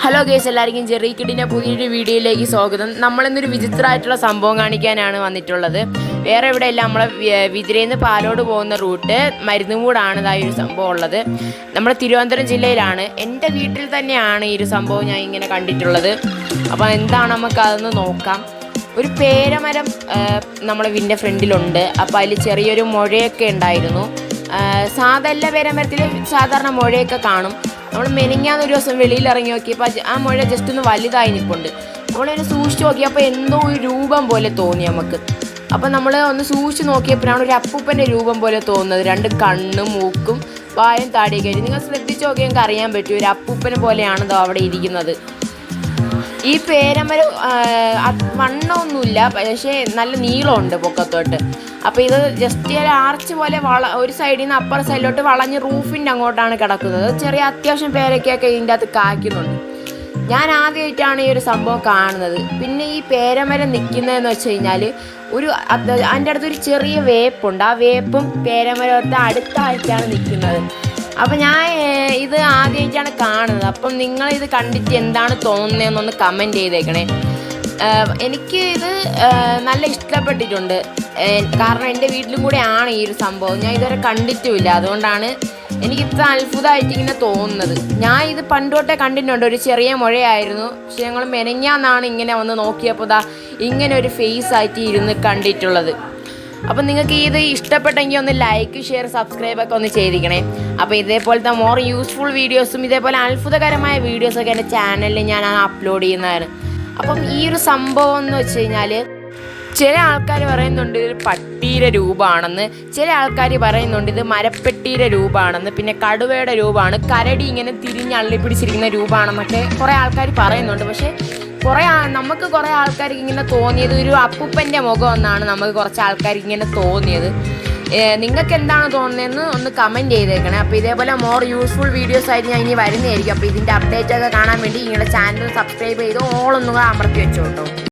Hello guys, എല്ലാവർക്കും Jerry കിഡിൻ്റെ പുതിയൊരു വീഡിയോയിലേക്ക് സ്വാഗതം. നമ്മളിന്നൊരു വിചിത്രമായിട്ടുള്ള സംഭവം കാണിക്കാനാണ് വന്നിട്ടുള്ളത്. വേറെ എവിടെയല്ല, നമ്മളെ വിതിരേന്ന് പാലോട് പോകുന്ന റൂട്ട് മരുന്നുമൂടാണ് ഇതായി ഒരു സംഭവം ഉള്ളത്. നമ്മുടെ തിരുവനന്തപുരം ജില്ലയിലാണ്. എൻ്റെ വീട്ടിൽ തന്നെയാണ് ഈ ഒരു സംഭവം ഞാൻ ഇങ്ങനെ കണ്ടിട്ടുള്ളത്. അപ്പോൾ എന്താണ് നമുക്ക് അതൊന്ന് നോക്കാം. ഒരു പേരമരം നമ്മളെ വീടിൻ്റെ ഫ്രണ്ടിലുണ്ട്. അപ്പോൾ അതിൽ ചെറിയൊരു മുഴയൊക്കെ ഉണ്ടായിരുന്നു. സാധാരണ പേരമരത്തിൽ സാധാരണ മുഴയൊക്കെ കാണും. നമ്മൾ മെനിങ്ങാന്നൊരു ദിവസം വെളിയിൽ ഇറങ്ങി നോക്കിയപ്പോൾ ആ മുഴ ജസ്റ്റ് ഒന്ന് വലുതായി നിൽപ്പുണ്ട്. നമ്മളൊന്ന് സൂക്ഷിച്ച് നോക്കിയപ്പോൾ എന്തോ ഒരു രൂപം പോലെ തോന്നി നമുക്ക്. അപ്പോൾ നമ്മൾ ഒന്ന് സൂക്ഷിച്ച് നോക്കിയപ്പോഴാണ് ഒരു അപ്പൂപ്പൻ്റെ രൂപം പോലെ തോന്നുന്നത്. രണ്ട് കണ്ണും മൂക്കും വായും താടിയൊക്കെ ആയിട്ട്. നിങ്ങൾ ശ്രദ്ധിച്ച് നോക്കിയാൽ നിങ്ങൾക്ക് അറിയാൻ പറ്റും, ഒരു അപ്പൂപ്പനെ പോലെയാണതോ അവിടെ ഇരിക്കുന്നത്. ഈ പേരമരം വണ്ണമൊന്നുമില്ല, പക്ഷേ നല്ല നീളമുണ്ട് പൊക്കത്തോട്ട്. അപ്പോൾ ഇത് ജസ്റ്റ് ഒരു ആർച്ച് പോലെ ഒരു സൈഡിൽ നിന്ന് അപ്പുറ സൈഡിലോട്ട് വളഞ്ഞ് റൂഫിൻ്റെ അങ്ങോട്ടാണ് കിടക്കുന്നത്. ചെറിയ അത്യാവശ്യം പേരയ്ക്കൊക്കെ ഇതിൻ്റെ അകത്ത് കായ്ക്കുന്നുണ്ട്. ഞാൻ ആദ്യമായിട്ടാണ് ഈ ഒരു സംഭവം കാണുന്നത്. പിന്നെ ഈ പേരമരം നിൽക്കുന്നതെന്ന് വെച്ച് കഴിഞ്ഞാൽ അതിൻ്റെ അടുത്തൊരു ചെറിയ വേപ്പുണ്ട്. ആ വേപ്പും പേരമരത്തെ അടുത്തായിട്ടാണ് നിൽക്കുന്നത്. അപ്പം ഞാൻ ഇത് ആദ്യമായിട്ടാണ് കാണുന്നത്. അപ്പം നിങ്ങളിത് കണ്ടിട്ട് എന്താണ് തോന്നുന്നതെന്നൊന്ന് കമൻറ്റ് ചെയ്തേക്കണേ. എനിക്ക് ഇത് നല്ല ഇഷ്ടപ്പെട്ടിട്ടുണ്ട്. കാരണം എൻ്റെ വീട്ടിലും കൂടെ ആണ് ഈ ഒരു സംഭവം. ഞാൻ ഇതുവരെ കണ്ടിട്ടുമില്ല. അതുകൊണ്ടാണ് എനിക്ക് ഇത്ര അത്ഭുതമായിട്ട് ഇങ്ങനെ തോന്നുന്നത്. ഞാൻ ഇത് പണ്ടോട്ടേ കണ്ടിട്ടുണ്ട്. ഒരു ചെറിയ മുഴയായിരുന്നു. പക്ഷെ ഞങ്ങൾ മെനഞ്ഞാന്നാണ് ഇങ്ങനെ വന്ന് നോക്കിയപ്പോൾ ഇങ്ങനെ ഒരു ഫേസ് ആയിട്ട് ഇരുന്ന് കണ്ടിട്ടുള്ളത്. അപ്പം നിങ്ങൾക്ക് ഇത് ഇഷ്ടപ്പെട്ടെങ്കിൽ ഒന്ന് ലൈക്ക്, ഷെയർ, സബ്സ്ക്രൈബൊക്കെ ഒന്ന് ചെയ്തിരിക്കണേ. അപ്പോൾ ഇതേപോലത്തെ മോർ യൂസ്ഫുൾ വീഡിയോസും ഇതേപോലെ അത്ഭുതകരമായ വീഡിയോസൊക്കെ എൻ്റെ ചാനലിൽ ഞാൻ അപ്ലോഡ് ചെയ്യുന്നതാണ്. അപ്പം ഈ ഒരു സംഭവം എന്ന് വെച്ച് കഴിഞ്ഞാൽ ചില ആൾക്കാർ പറയുന്നുണ്ട് ഇതൊരു പട്ടിയുടെ രൂപമാണെന്ന്, ചില ആൾക്കാർ പറയുന്നുണ്ട് ഇത് മരപ്പെട്ടിയുടെ രൂപമാണെന്ന്, പിന്നെ കടുവയുടെ രൂപമാണ്, കരടി ഇങ്ങനെ തിരിഞ്ഞള്ളി പിടിച്ചിരിക്കുന്ന രൂപമാണെന്നൊക്കെ കുറേ ആൾക്കാർ പറയുന്നുണ്ട്. പക്ഷേ നമുക്ക് കുറേ ആൾക്കാർക്ക് ഇങ്ങനെ തോന്നിയത് ഒരു അപ്പൂപ്പൻ്റെ മുഖം എന്നാണ് നമുക്ക് കുറച്ച് ആൾക്കാർക്ക് ഇങ്ങനെ തോന്നിയത്. നിങ്ങൾക്ക് എന്താണ് തോന്നുന്നതെന്ന് ഒന്ന് കമൻറ്റ് ചെയ്തേക്കണേ. അപ്പോൾ ഇതേപോലെ മോർ യൂസ്ഫുൾ വീഡിയോസ് ആയിട്ട് ഞാൻ ഇനി വരുന്നതായിരിക്കും. അപ്പോൾ ഇതിൻ്റെ അപ്ഡേറ്റ് ഒക്കെ കാണാൻ വേണ്ടി നിങ്ങളുടെ ചാനൽ സബ്സ്ക്രൈബ് ചെയ്ത് ഓളൊന്നും അമർത്തി വെച്ചോട്ടോ.